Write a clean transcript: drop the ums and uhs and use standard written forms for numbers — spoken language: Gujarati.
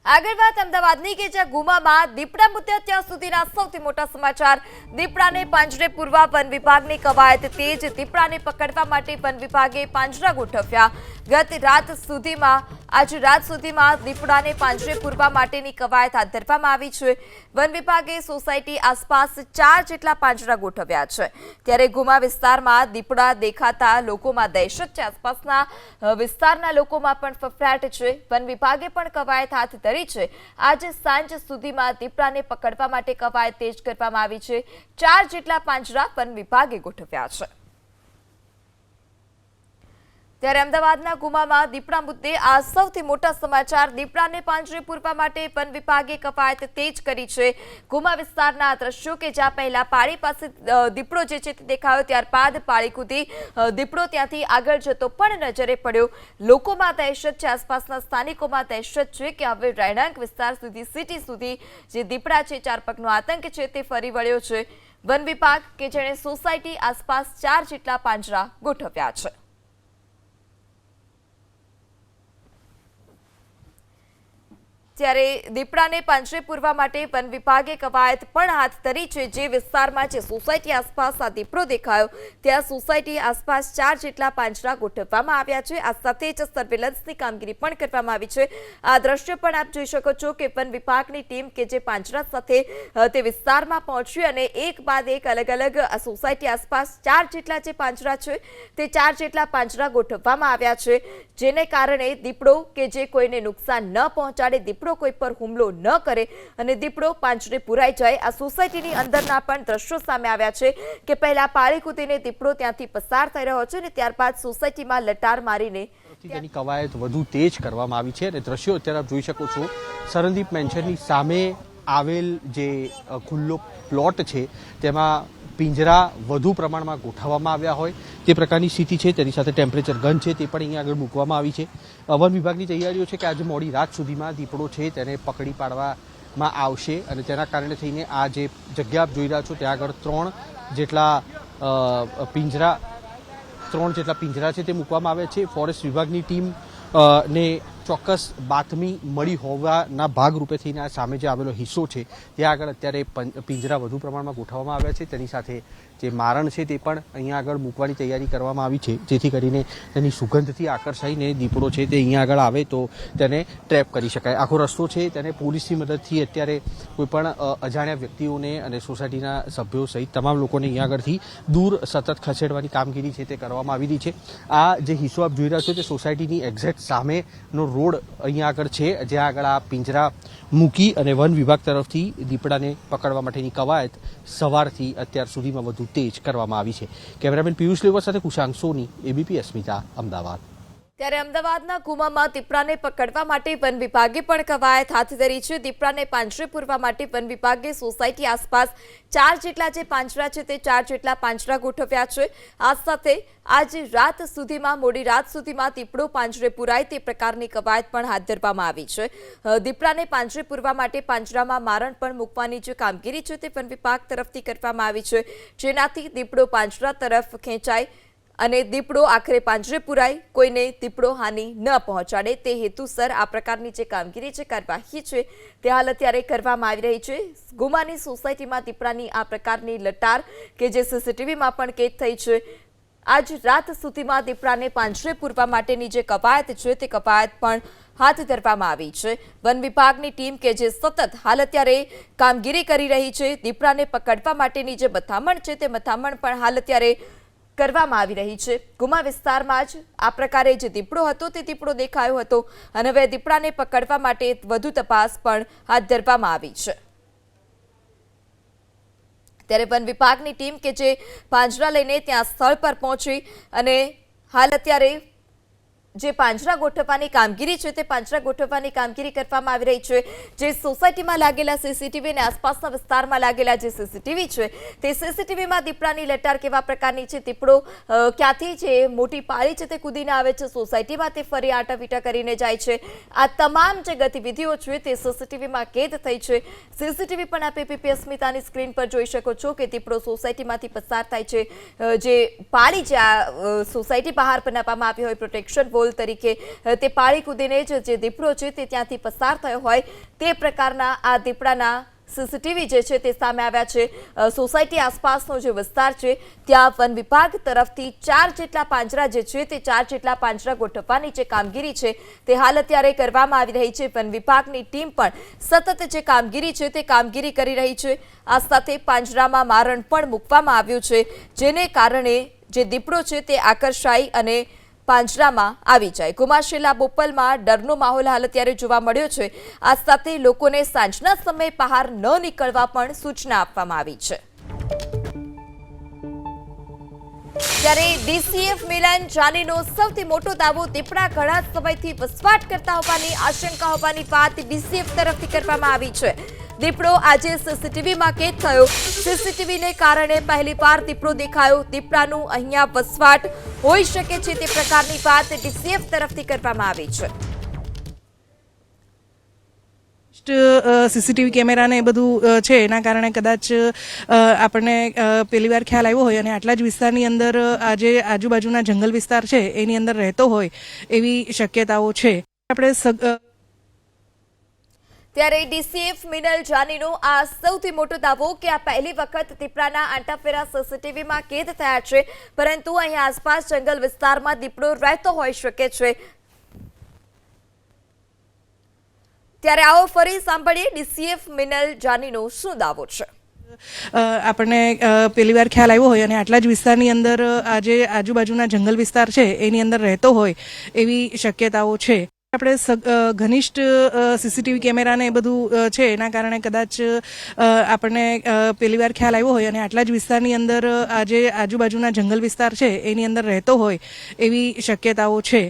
આગળ વાત અમદાવાદની કે જ્યાં ગુમામાં દીપડા મુદ્દે અત્યાર સુધીના સૌથી મોટા સમાચાર। દીપડાને પાંજરે પૂરવા વન વિભાગની કવાયત તેજ। દીપડાને પકડવા માટે વન વિભાગે પાંજરા ગોઠવ્યા। ગત રાત સુધીમાં આજ રાત સુધીમાં દીપડાને પાંજરે પૂરવા માટેની કવાયત હાથ ધરવામાં આવી છે। વન વિભાગે સોસાયટી આસપાસ 4 જેટલા પાંજરા ગોઠવ્યા છે। ત્યારે ગુમા વિસ્તારમાં દીપડા દેખાતા લોકોમાં દહેશત છે। આસપાસના વિસ્તારના લોકોમાં પણ ફફડાટ છે। વન વિભાગે પણ કવાયત હાથ ધરી છે। આજે સાંજ સુધીમાં દીપડાને પકડવા માટે કવાયત તેજ કરવામાં આવી છે। 4 જેટલા પાંજરા વન વિભાગે ગોઠવ્યા છે। ત્યારે અમદાવાદના ગુમામાં દીપડા મુદ્દે આ સૌથી મોટા સમાચાર। દીપડાને પાંજરે પૂરવા માટે વન વિભાગે કવાયત તેજ કરી છે। ગુમા વિસ્તારના આ દ્રશ્યો કે જ્યાં પહેલા પાળી પાસે દીપડો જે છે તે દેખાયો, ત્યારબાદ પાળી કૂદી દીપડો ત્યાંથી આગળ જતો પણ નજરે પડ્યો। લોકોમાં દહેશત છે, આસપાસના સ્થાનિકોમાં દહેશત છે કે હવે રહેણાંક વિસ્તાર સુધી, સિટી સુધી જે દીપડા છે, 4 પગનો આતંક છે તે ફરી વળ્યો છે। વન વિભાગ કે જેણે સોસાયટી આસપાસ 4 જેટલા પાંજરા ગોઠવ્યા છે। ત્યારે દીપડાને પાંજરે પૂરવા માટે વન વિભાગે કવાયત પણ હાથ ધરી છે। જે વિસ્તારમાં જે સોસાયટી આસપાસ આ દીપડો દેખાયો ત્યાં સોસાયટી આસપાસ 4 જેટલા પાંજરા ગોઠવવામાં આવ્યા છે। આ સાથે જ સર્વેલન્સની કામગીરી પણ કરવામાં આવી છે। આ દ્રશ્ય પણ આપ જોઈ શકો છો કે વન વિભાગની ટીમ કે જે પાંજરા સાથે તે વિસ્તારમાં પહોંચી અને એક બાદ એક અલગ અલગ સોસાયટી આસપાસ 4 જેટલા જે પાંજરા છે તે 4 જેટલા પાંજરા ગોઠવવામાં આવ્યા છે, જેને કારણે દીપડો કે જે કોઈને નુકસાન ન પહોંચાડે, દીપડો કોઈ પર હુમલો ન કરે અને દીપડો પાંજરે પુરાઈ જાય। આ સોસાયટીની અંદરના પણ દ્રશ્યો સામે આવ્યા છે કે પહેલા પાળી કૂદીને દીપડો ત્યાંથી પસાર થઈ રહ્યો છે અને ત્યારબાદ સોસાયટીમાં લટાર મારીને તેની કવાયત વધુ તેજ કરવામાં આવી છે। અને દ્રશ્યો અત્યારે આપ જોઈ શકો છો, સરનદીપ મેન્શનની સામે આવેલ જે ખુલ્લો પ્લોટ છે તેમાં પિંજરા વધુ પ્રમાણમાં ગોઠવવામાં આવ્યા હોય તે પ્રકારની સ્થિતિ છે। તેની સાથે ટેમ્પરેચર ગન છે તે પણ અહીંયા આગળ મૂકવામાં આવી છે। વન વિભાગની તૈયારીઓ છે કે આજે મોડી રાત સુધીમાં દીપડો છે તેને પકડી પાડવામાં આવશે અને તેના કારણે થઈને આ જે જગ્યા આપ જોઈ રહ્યા છો ત્યાં આગળ 3 જેટલા પિંજરા છે તે મૂકવામાં આવ્યા છે। ફોરેસ્ટ વિભાગની ટીમ ને ચોક્કસ બાતમી મળી હોવાના ભાગરૂપે થઈને આ સામે જે આવેલો હિસ્સો છે ત્યાં આગળ અત્યારે પિંજરા વધુ પ્રમાણમાં ગોઠવવામાં આવ્યા છે। તેની સાથે જે મારણ છે તે પણ અહીંયા આગળ મૂકવાની તૈયારી કરવામાં આવી છે, જેથી કરીને તેની સુગંધથી આકર્ષાઈને દીપડો છે તે અહીંયા આગળ આવે તો તેને ટ્રેપ કરી શકાય। આખો રસ્તો છે તેને પોલીસની મદદથી અત્યારે કોઈપણ અજાણ્યા વ્યક્તિઓને અને સોસાયટીના સભ્યો સહિત તમામ લોકોને અહીંયા આગળથી દૂર સતત ખસેડવાની કામગીરી છે તે કરવામાં આવી રહી છે। આ જે હિસ્સો આપ જોઈ રહ્યા છો તે સોસાયટીની એક્ઝેક્ટ સામેનો રોડ અહીંયા આગળ છે, જ્યાં આગળ આ પિંજરા મૂકી અને વન વિભાગ તરફથી દીપડાને પકડવા માટેની કવાયત સવારથી અત્યાર સુધીમાં વધુ તેજ કરવામાં આવી છે। કેમેરામેન પિયુષ લેવર સાથે કુશાંક સોની, એબીપી અસ્મિતા, અમદાવાદ। ત્યારે અમદાવાદના ગુમામાં દીપડાને પકડવા માટે વન વિભાગે પણ કવાયત હાથ ધરી છે। દીપડાને પાંજરે પૂરવા માટે વન વિભાગે સોસાયટી આસપાસ 4 જેટલા જે પાંજરા છે તે 4 જેટલા પાંજરા ગોઠવ્યા છે। આ સાથે આજ રાત સુધીમાં, મોડી રાત સુધીમાં દીપડો પાંજરે પુરાય તે પ્રકારની કવાયત પણ હાથ ધરવામાં આવી છે। દીપડાને પાંજરે પૂરવા માટે પાંજરામાં મારણ પણ મૂકવાની જે કામગીરી છે તે વન વિભાગ તરફથી કરવામાં આવી છે, જેનાથી દીપડો પાંજરા તરફ ખેંચાય અને દીપડો આખરે પાંજરે પુરાય, કોઈને દીપડો હાનિ ન પહોંચાડે તે હેતુસર આ પ્રકારની જે કામગીરી છે, કાર્યવાહી છે તે હાલ અત્યારે કરવામાં આવી રહી છે। ગુમાની સોસાયટીમાં દીપડાની આ પ્રકારની લટાર કે જે સીસીટીવીમાં પણ કેદ થઈ છે। આજ રાત સુધીમાં દીપડાને પાંજરે પૂરવા માટેની જે કવાયત છે તે કવાયત પણ હાથ ધરવામાં આવી છે। વન વિભાગની ટીમ કે જે સતત હાલ અત્યારે કામગીરી કરી રહી છે, દીપડાને પકડવા માટેની જે મથામણ છે તે મથામણ પણ હાલ અત્યારે કરવામાં આવી રહી છે। ગુમા વિસ્તારમાં જ આ પ્રકારે જે દીપડો હતો તે દીપડો દેખાયો હતો અને હવે દીપડાને પકડવા માટે વધુ તપાસ પણ હાથ ધરવામાં આવી છે। ત્યારે વન વિભાગની ટીમ કે જે પાંજરા લઈને ત્યાં સ્થળ પર પહોંચી અને હાલ અત્યારે જે પાંજરા ગોઠવવાની કામગીરી છે તે પાંજરા ગોઠવવાની કામગીરી કરવામાં આવી રહી છે। જે સોસાયટીમાં લાગેલા સીસીટીવી અને આસપાસના વિસ્તારમાં લાગેલા જે સીસીટીવી છે તે સીસીટીવીમાં દીપડાની લટાર કેવા પ્રકારની છે, દીપડો ક્યાંથી જે મોટી પાળી છે તે કૂદીને આવે છે, સોસાયટીમાં તે ફરી આટાવીટા કરીને જાય છે, આ તમામ જે ગતિવિધિઓ છે તે સીસીટીવીમાં કેદ થઈ છે। સીસીટીવી પણ આપ એબીપી અસ્મિતાની સ્ક્રીન પર જોઈ શકો છો કે દીપડો સોસાયટીમાંથી પસાર થાય છે। જે પાળી જે આ સોસાયટી બહાર બનાવવામાં આવી હોય પ્રોટેક્શન વોલ પુલ તરીકે તે પાળી કૂદીને જ જે દીપડો છે તે ત્યાંથી પસાર થયો હોય તે પ્રકારના આ દીપડાના સીસીટીવી જે છે તે સામે આવ્યા છે। સોસાયટી આસપાસનો જે વિસ્તાર છે ત્યાં વન વિભાગ તરફથી 4 જેટલા પાંજરા જે છે તે 4 જેટલા પાંજરા ગોઠવવાની જે કામગીરી છે તે હાલ અત્યારે કરવામાં આવી રહી છે। વન વિભાગની ટીમ પણ સતત જે કામગીરી છે તે કામગીરી કરી રહી છે। આ સાથે પાંજરામાં મારણ પણ મૂકવામાં આવ્યું છે, જેને કારણે જે દીપડો છે તે આકર્ષાય અને પાંજરામાં આવી જાય। કુમારશીલા બોપલમાં ડરનો માહોલ હાલ અત્યારે જોવા મળ્યો છે। આ સાથે લોકોને સાંજના સમયે બહાર ન નીકળવા પણ સૂચના આપવામાં આવી છે। ત્યારે ડીસીએફ મિલન જાનીનો સૌથી મોટો દાવો દીપડા ઘણા સમયથી વસવાટ કરતા હોવાની આશંકા હોવાની વાત ડીસીએફ તરફથી કરવામાં આવી છે। દીપડો આજે સીસીટીવીમાં કેદ થયો। સીસીટીવીને કારણે પહેલીવાર દીપડો દેખાયો। દીપડાનું અહીંયા વસવાટ હોઈ શકે છે તે પ્રકારની વાત ડીસીએફ તરફથી કરવામાં આવી છે। સીસીટીવી કેમેરા ને એ બધું છે એના કારણે કદાચ આપણને પહેલી વાર ખ્યાલ આવ્યો હોય અને આટલા જ વિસ્તારની અંદર આજે આજુબાજુના જંગલ વિસ્તાર છે એની અંદર રહેતો હોય એવી શક્યતાઓ છે। આપણે ત્યારે ડીસીએફ મિનલ જાનીનો આ સૌથી મોટો દાવો કે આ પહેલી વખત દીપડાના આંટાફેરા સીસીટીવીમાં કેદ થયા છે, પરંતુ અહીં આસપાસ જંગલ વિસ્તારમાં દીપડો રહેતો હોઈ શકે છે। ત્યારે આવો ફરી સાંભળીએ ડીસીએફ મિનલ જાનીનો શું દાવો છે। આપણને પહેલી વાર ખ્યાલ આવ્યો હોય અને આટલા જ વિસ્તારની અંદર આજે આજુબાજુના જંગલ વિસ્તાર છે એની અંદર રહેતો હોય એવી શક્યતાઓ છે। આપણે ઘનિષ્ઠ સીસીટીવી કેમેરા ને એ બધું છે એના કારણે કદાચ આપણને પહેલી વાર ખ્યાલ આવ્યો હોય અને આટલા જ વિસ્તારની અંદર આજે આજુબાજુના જંગલ વિસ્તાર છે એની અંદર રહેતો હોય એવી શક્યતાઓ છે।